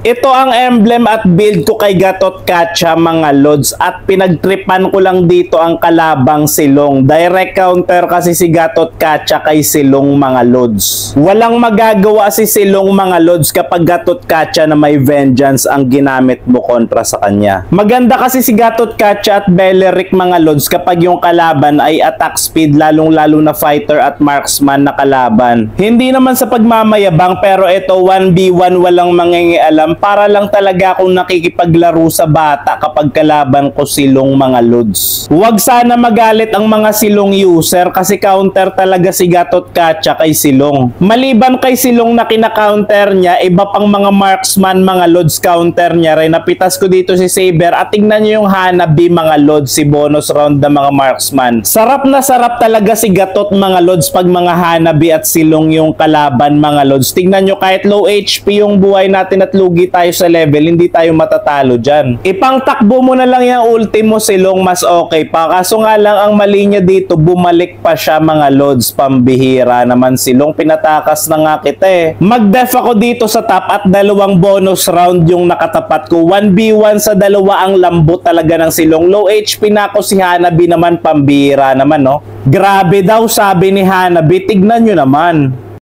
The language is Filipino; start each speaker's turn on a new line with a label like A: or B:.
A: Ito ang emblem at build ko kay Gatot Kacha mga lods, at pinagtripan ko lang dito ang kalabang Silong. Direct counter kasi si Gatot Kacha kay Silong mga lods. Walang magagawa si Silong mga lods kapag Gatot Kacha na may vengeance ang ginamit mo kontra sa kanya. Maganda kasi si Gatot Kacha at Beleric mga lods kapag yung kalaban ay attack speed, lalong lalo na fighter at marksman na kalaban. Hindi naman sa pagmamayabang, pero ito 1v1 walang mangingialam, para lang talaga akong nakikipaglaro sa bata kapag kalaban ko Silong mga lods. Huwag sana magalit ang mga Silong user kasi counter talaga si Gatot Kacha kay Silong. Maliban kay Silong na kina-counter niya, iba pang mga marksman mga lods counter niya rin. Napitas ko dito si Saber at tingnan niyo yung Hanabi mga lods, si bonus round na mga marksman. Sarap na sarap talaga si Gatot mga lods pag mga Hanabi at Silong yung kalaban mga lods. Tingnan nyo, kahit low HP yung buhay natin at lugi tayo sa level, hindi tayo matatalo dyan. Ipang takbo mo na lang yung ulti mo Silong, mas okay pa. Kaso nga lang ang mali niya dito, bumalik pa siya mga lods. Pambihira naman Silong, pinatakas na nga kita eh. Mag-def ako dito sa top at dalawang bonus round yung nakatapat ko. 1v1 sa dalawa, ang lambot talaga ng Silong. Low HP na ako, si Hanabi naman pambihira naman no. Grabe daw sabi ni Hanabi, tignan nyo naman.